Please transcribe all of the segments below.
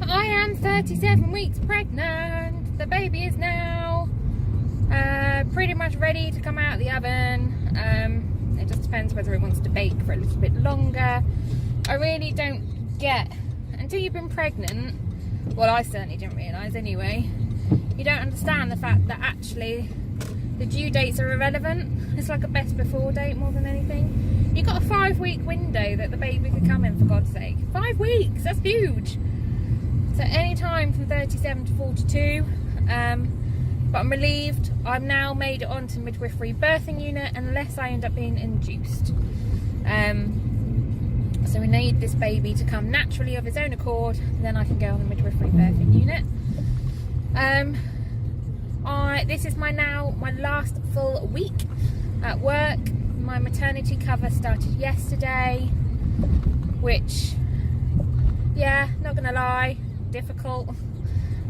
I am 37 weeks pregnant. The baby is now pretty much ready to come out of the oven. It just depends whether it wants to bake for a little bit longer. I really don't get, until you've been pregnant, well, I certainly didn't realise anyway, you don't understand the fact that actually the due dates are irrelevant. It's like a best before date more than anything. You've got a 5-week window that the baby could come in, for God's sake. 5 weeks, that's huge. So any time from 37 to 42. But I'm relieved I've now made it onto midwifery birthing unit unless I end up being induced. So we need this baby to come naturally of his own accord, then I can go on the midwifery birthing unit. This is my last full week at work. My maternity cover started yesterday, which, yeah, not gonna lie, difficult,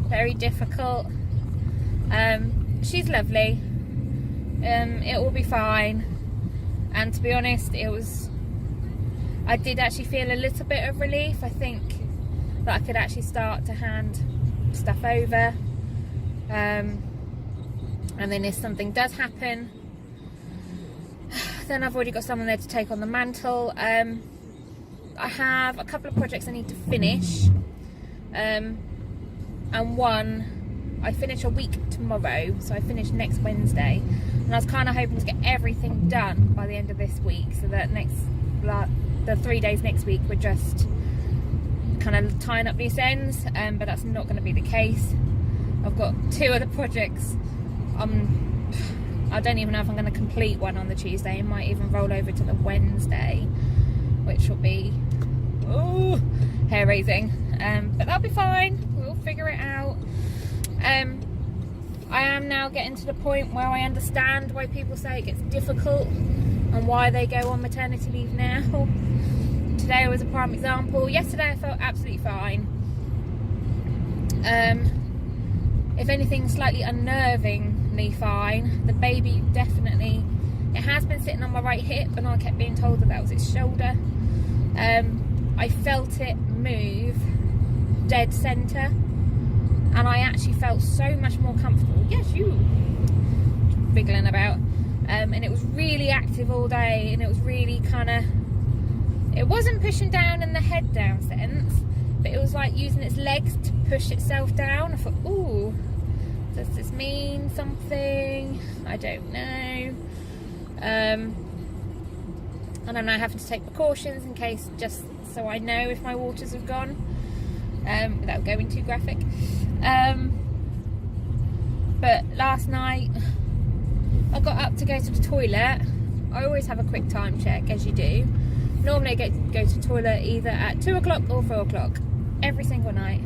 very difficult. She's lovely. It will be fine. And to be honest, I did actually feel a little bit of relief. I think that I could actually start to hand stuff over. And then if something does happen, then I've already got someone there to take on the mantle. I have a couple of projects I need to finish. And one, I finish a week tomorrow, so I finish next Wednesday. And I was kind of hoping to get everything done by the end of this week, so that the 3 days next week were just kind of tying up loose ends, but that's not going to be the case. I've got 2 other projects. I don't even know if I'm going to complete one on the Tuesday. It might even roll over to the Wednesday, which will be hair raising, but that'll be fine. We'll figure it out. I am now getting to the point where I understand why people say it gets difficult and why they go on maternity leave now. Today was a prime example. Yesterday I felt absolutely fine. If anything, slightly unnervingly fine. The baby definitely, it has been sitting on my right hip, and I kept being told that was its shoulder. I felt it move dead centre, and I actually felt so much more comfortable. Yes, you wiggling about. And it was really active all day, and it was really kind of, it wasn't pushing down in the head down sense, but it was like using its legs to push itself down. I thought, ooh, does this mean something? I don't know. And I'm now having to take precautions in case, just so I know if my waters have gone, without going too graphic. But last night I got up to go to the toilet. I always have a quick time check, as you do. Normally I go to the toilet either at 2 o'clock or 4 o'clock every single night.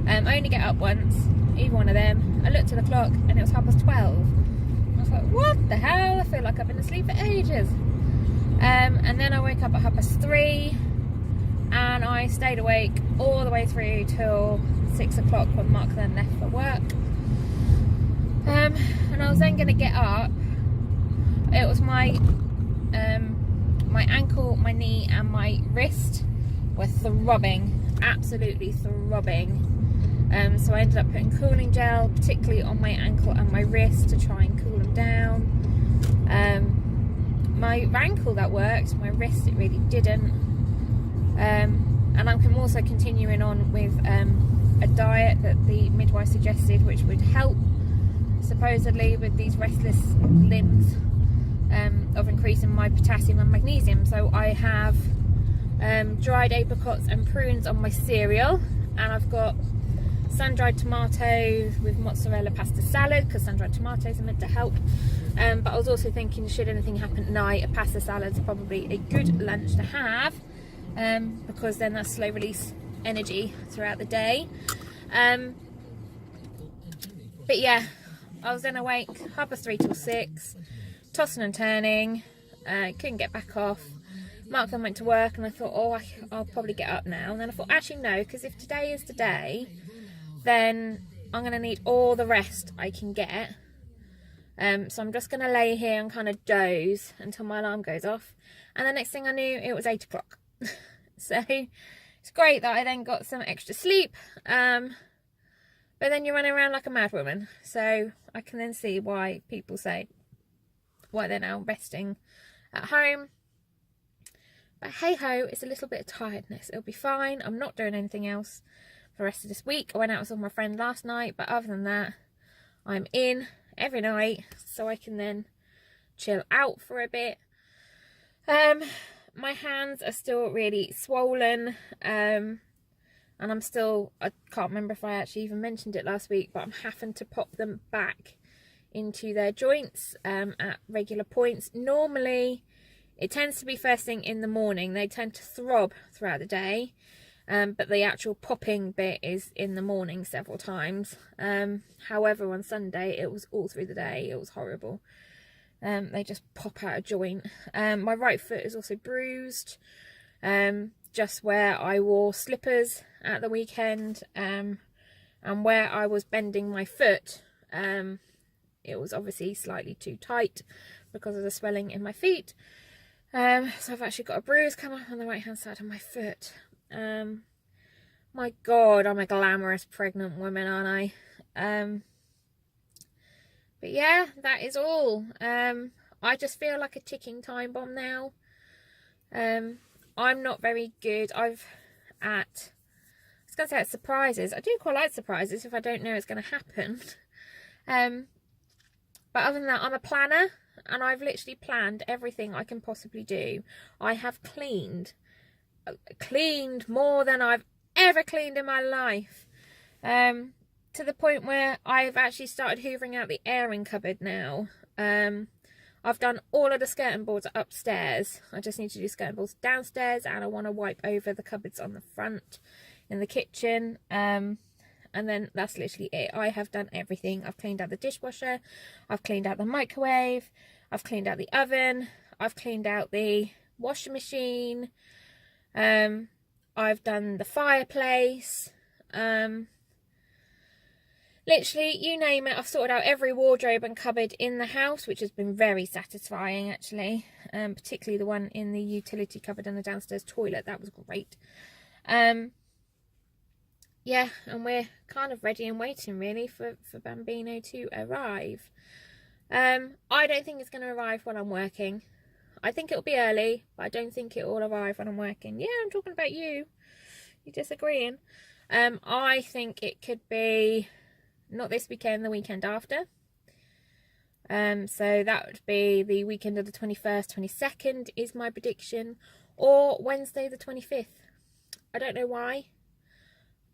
I only get up once, either one of them. I looked at the clock and it was 12:30. I was like, what the hell? I feel like I've been asleep for ages. And then I woke up at 3:30, and I stayed awake all the way through till 6 o'clock when Mark then left for work. And I was then going to get up. It was my ankle, my knee and my wrist were throbbing, absolutely throbbing. So I ended up putting cooling gel, particularly on my ankle and my wrist, to try and cool them down. My ankle that worked, my wrist it really didn't. And I'm also continuing on with a diet that the midwife suggested, which would help supposedly with these restless limbs, of increasing my potassium and magnesium. So I have dried apricots and prunes on my cereal, and I've got sun-dried tomatoes with mozzarella pasta salad, because sun-dried tomatoes are meant to help. But I was also thinking, should anything happen at night, a pasta salad is probably a good lunch to have, because then that's slow release energy throughout the day. But yeah, I was then awake 3:30 till 6, tossing and turning, couldn't get back off. Mark then went to work, and I thought, oh, I'll probably get up now. And then I thought, actually no, because if today is the day, then I'm going to need all the rest I can get. So I'm just going to lay here and kind of doze until my alarm goes off. And the next thing I knew, it was 8 o'clock. So it's great that I then got some extra sleep. But then you're running around like a mad woman. So I can then see why people say why they're now resting at home. But hey ho, it's a little bit of tiredness. It'll be fine. I'm not doing anything else for the rest of this week. I went out with my friend last night, but other than that, I'm in every night so I can then chill out for a bit. My hands are still really swollen, and I can't remember if I actually even mentioned it last week, but I'm having to pop them back into their joints at regular points. Normally it tends to be first thing in the morning. They tend to throb throughout the day, but the actual popping bit is in the morning several times. However, on Sunday it was all through the day. It was horrible. They just pop out of joint. My right foot is also bruised, just where I wore slippers at the weekend, and where I was bending my foot, it was obviously slightly too tight because of the swelling in my feet. So I've actually got a bruise coming up on the right hand side of my foot. My God, I'm a glamorous pregnant woman, aren't I? But yeah, that is all. I just feel like a ticking time bomb now. I'm not very good. I was going to say it's surprises. I do quite like surprises if I don't know it's going to happen. But other than that, I'm a planner, and I've literally planned everything I can possibly do. I have cleaned more than I've ever cleaned in my life. To the point where I've actually started hoovering out the airing cupboard now. I've done all of the skirting boards upstairs. I just need to do skirting boards downstairs, and I want to wipe over the cupboards on the front in the kitchen. And then that's literally it. I have done everything. I've cleaned out the dishwasher. I've cleaned out the microwave. I've cleaned out the oven. I've cleaned out the washing machine. I've done the fireplace. Literally, you name it, I've sorted out every wardrobe and cupboard in the house, which has been very satisfying, actually. Particularly the one in the utility cupboard and the downstairs toilet. That was great. Yeah, and we're kind of ready and waiting, really, for Bambino to arrive. I don't think it's going to arrive when I'm working. I think it'll be early, but I don't think it will arrive when I'm working. Yeah, I'm talking about you. You're disagreeing. I think it could be not this weekend, the weekend after. So that would be the weekend of the 21st, 22nd is my prediction, or Wednesday the 25th. I don't know why.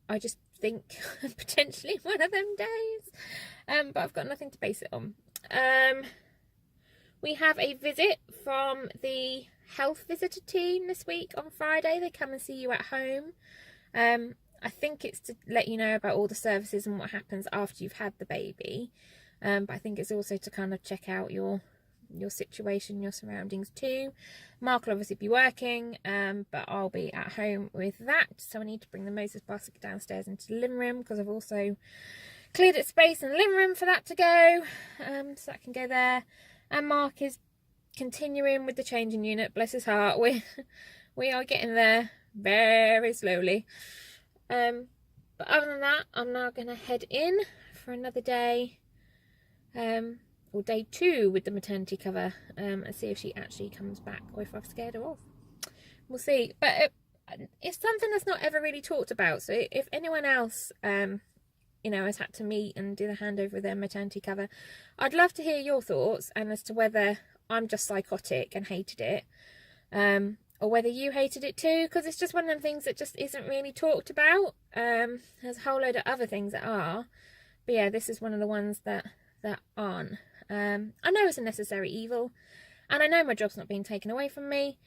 I just think potentially one of them days. But I've got nothing to base it on. We have a visit from the health visitor team this week on Friday. They come and see you at home. I think it's to let you know about all the services and what happens after you've had the baby. But I think it's also to kind of check out your situation, your surroundings too. Mark will obviously be working, but I'll be at home with that. So I need to bring the Moses basket downstairs into the living room, because I've also cleared its space in the living room for that to go. So that can go there. And Mark is continuing with the changing unit, bless his heart. We are getting there very slowly. But other than that, I'm now going to head in for another day, or day 2 with the maternity cover, and see if she actually comes back or if I've scared her off. We'll see. But it's something that's not ever really talked about. So if anyone else, has had to meet and do the handover of their maternity cover, I'd love to hear your thoughts, and as to whether I'm just psychotic and hated it, or whether you hated it too, because it's just one of them things that just isn't really talked about. There's a whole load of other things that are, but yeah, this is one of the ones that aren't. I know it's a necessary evil, and I know my job's not being taken away from me,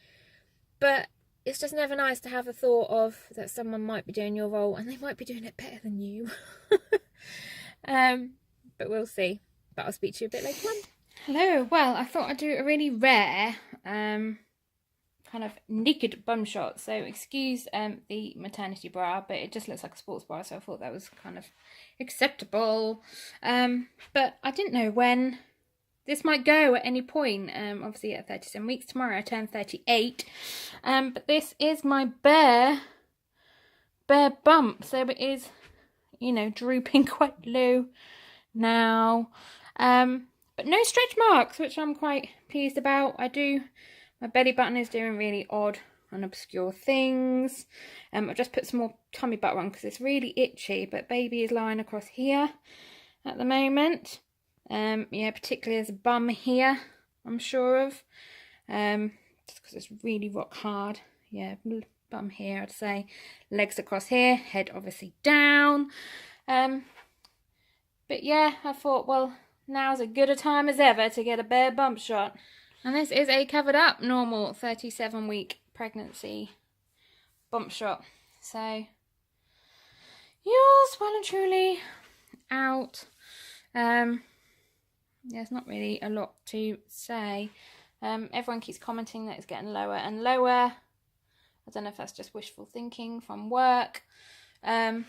but it's just never nice to have a thought of that someone might be doing your role and they might be doing it better than you. But we'll see. But I'll speak to you a bit later on. Hello. Well, I thought I'd do a really rare kind of naked bum shot. So excuse the maternity bra, but it just looks like a sports bra, so I thought that was kind of acceptable. But I didn't know when this might go at any point. Obviously at 37 weeks. Tomorrow I turn 38. But this is my bare bare bump, so it is, you know, drooping quite low now. But no stretch marks, which I'm quite pleased about. My belly button is doing really odd and obscure things. I've just put some more tummy butter on because it's really itchy, but baby is lying across here at the moment. Yeah, particularly there's a bum here, I'm sure of. Just because it's really rock hard. Yeah, bum here, I'd say. Legs across here, head obviously down. But yeah, I thought, well, now's as good a time as ever to get a bare bump shot. And this is a covered up normal 37-week pregnancy bump shot. So, yours well and truly out. There's not really a lot to say. Everyone keeps commenting that it's getting lower and lower. I don't know if that's just wishful thinking from work. But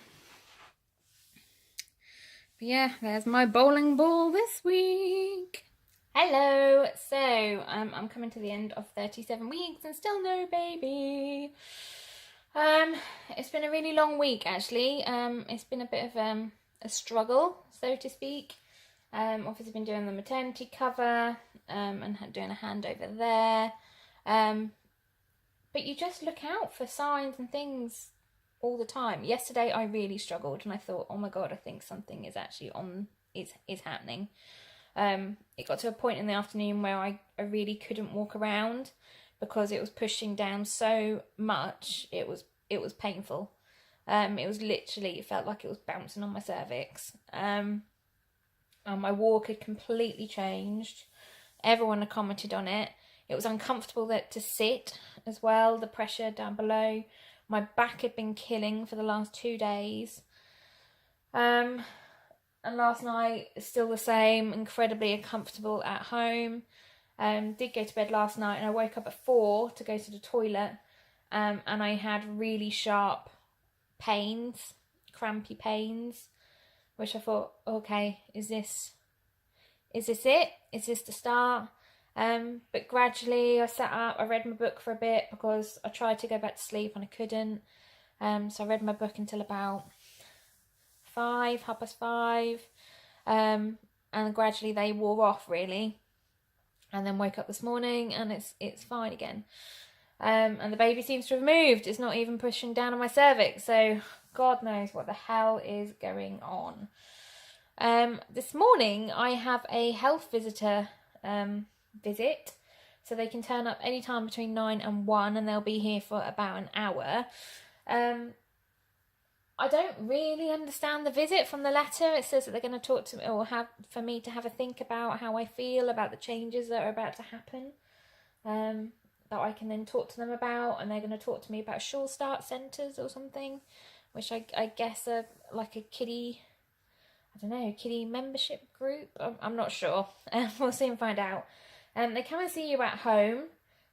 yeah, there's my bowling ball this week. Hello. So I'm coming to the end of 37 weeks and still no baby. It's been a really long week actually. It's been a bit of a struggle, so to speak. Obviously been doing the maternity cover and doing a handover there. But you just look out for signs and things all the time. Yesterday I really struggled and I thought, oh my god, I think something is actually is happening. It got to a point in the afternoon where I really couldn't walk around because it was pushing down so much. It was painful. It was literally, it felt like it was bouncing on my cervix. My walk had completely changed. Everyone had commented on it. It was uncomfortable to sit as well, the pressure down below. My back had been killing for the last 2 days. And last night, still the same, incredibly uncomfortable at home. Did go to bed last night and I woke up at 4 to go to the toilet. And I had really sharp pains, crampy pains, which I thought, okay, is this it? Is this the start? But gradually I sat up, I read my book for a bit because I tried to go back to sleep and I couldn't. So I read my book until about 5:30. And gradually they wore off really. And then woke up this morning and it's fine again. And the baby seems to have moved. It's not even pushing down on my cervix. So God knows what the hell is going on. This morning I have a health visitor visit. So they can turn up anytime between 9 and 1 and they'll be here for about an hour. I don't really understand the visit from the letter. It says that they're going to talk to me or for me to have a think about how I feel about the changes that are about to happen. That I can then talk to them about, and they're going to talk to me about Sure Start centres or something, which I guess are like a kiddie membership group. I'm not sure. We'll soon find out. They come and see you at home,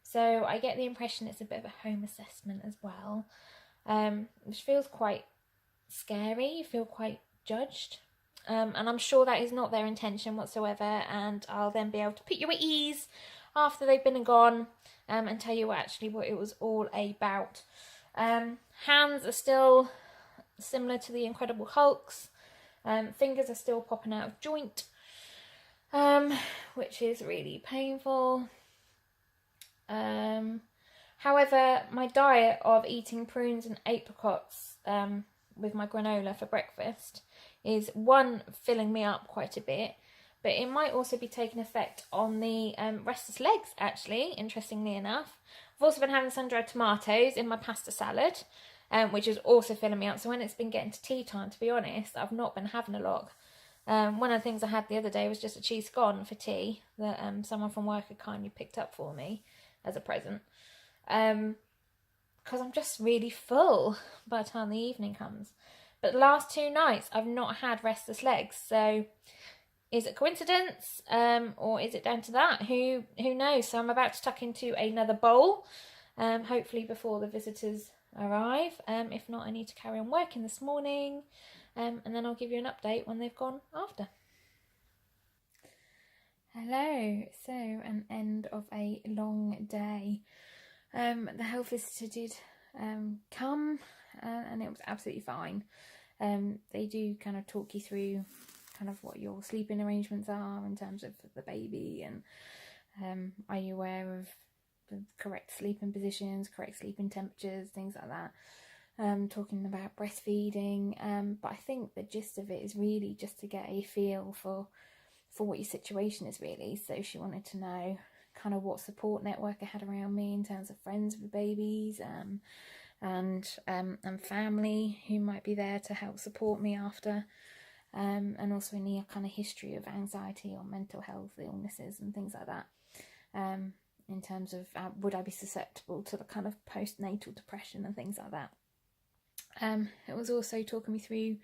so I get the impression it's a bit of a home assessment as well, which feels quite scary. You feel quite judged, and I'm sure that is not their intention whatsoever, and I'll then be able to put you at ease after they've been and gone, and tell you actually what it was all about. Hands are still similar to the Incredible Hulk's. Fingers are still popping out of joint, which is really painful. However, my diet of eating prunes and apricots with my granola for breakfast is, one, filling me up quite a bit, but it might also be taking effect on the restless legs, actually, interestingly enough. I've also been having sun-dried tomatoes in my pasta salad, which is also filling me up. So when it's been getting to tea time, to be honest, I've not been having a lot. One of the things I had the other day was just a cheese scone for tea that someone from work had kindly picked up for me as a present. Because I'm just really full by the time the evening comes. But the last 2 nights, I've not had restless legs. So is it coincidence, or is it down to that? Who knows? So I'm about to tuck into another bowl, hopefully before the visitors arrive. If not, I need to carry on working this morning, and then I'll give you an update when they've gone after. Hello. So an end of a long day. The health visitor did come, and it was absolutely fine. They do kind of talk you through kind of what your sleeping arrangements are in terms of the baby, and are you aware of the correct sleeping positions, correct sleeping temperatures, things like that. Talking about breastfeeding, but I think the gist of it is really just to get a feel for what your situation is really. So she wanted to know kind of what support network I had around me in terms of friends with babies, and family who might be there to help support me after, and also any kind of history of anxiety or mental health illnesses and things like that, in terms of would I be susceptible to the kind of postnatal depression and things like that. It was also talking me through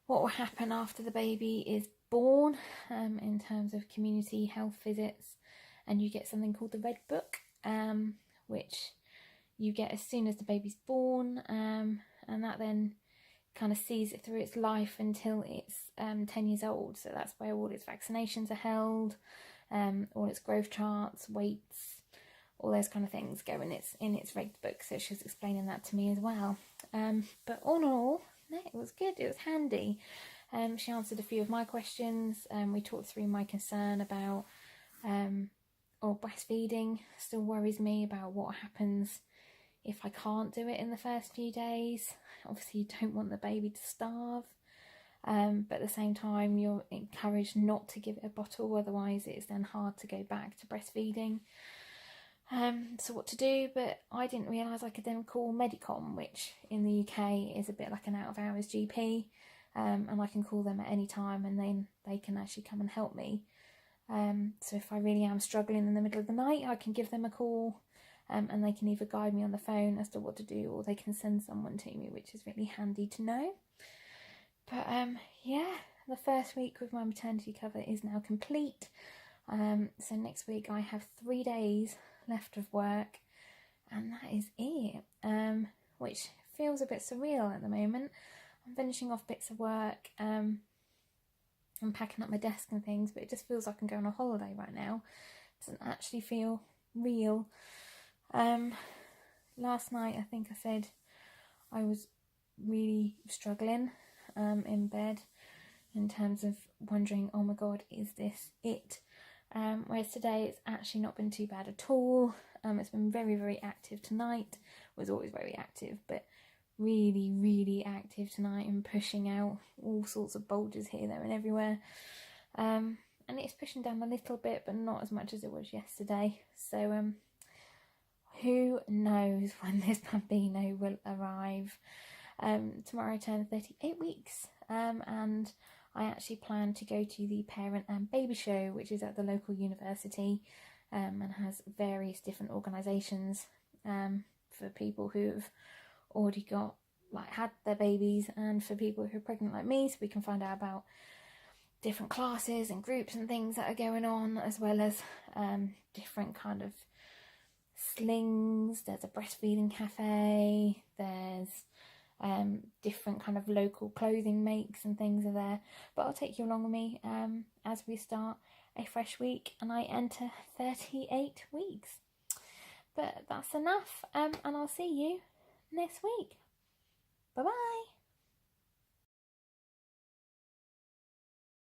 what will happen after the baby is born, in terms of community health visits, and you get something called the Red Book, which you get as soon as the baby's born, and that then kind of sees it through its life until it's 10 years old. So that's where all its vaccinations are held, all its growth charts, weights, all those kind of things go in its Red Book. So she was explaining that to me as well. But all in all, no, it was good. It was handy. She answered a few of my questions. We talked through my concern about breastfeeding. Still worries me about what happens if I can't do it in the first few days. Obviously, you don't want the baby to starve, but at the same time, you're encouraged not to give it a bottle, otherwise it's then hard to go back to breastfeeding. So what to do, but I didn't realise I could then call Medicom, which in the UK is a bit like an out-of-hours GP, and I can call them at any time and then they can actually come and help me. So if I really am struggling in the middle of the night, I can give them a call, and they can either guide me on the phone as to what to do, or they can send someone to me, which is really handy to know. But yeah, the first week with my maternity cover is now complete. So next week I have 3 days left of work, and that is it, which feels a bit surreal at the moment. I'm finishing off bits of work, I'm packing up my desk and things, but it just feels like I'm going on holiday right now. It doesn't actually feel real. Last night I think I said I was really struggling in bed, in terms of wondering, oh my god, is this it? Whereas today it's actually not been too bad at all. It's been very, very active tonight. Was always very active, but really, really active tonight, and pushing out all sorts of bulges here, there and everywhere. And it's pushing down a little bit, but not as much as it was yesterday. So who knows when this bambino will arrive. Tomorrow I turn 38 weeks, and I actually plan to go to the parent and baby show, which is at the local university, and has various different organisations for people who've already had their babies, and for people who are pregnant like me, so we can find out about different classes and groups and things that are going on, as well as different kind of slings. There's a breastfeeding cafe, there's different kind of local clothing makes and things are there. But I'll take you along with me as we start a fresh week and I enter 38 weeks. But that's enough, and I'll see you next week. Bye bye.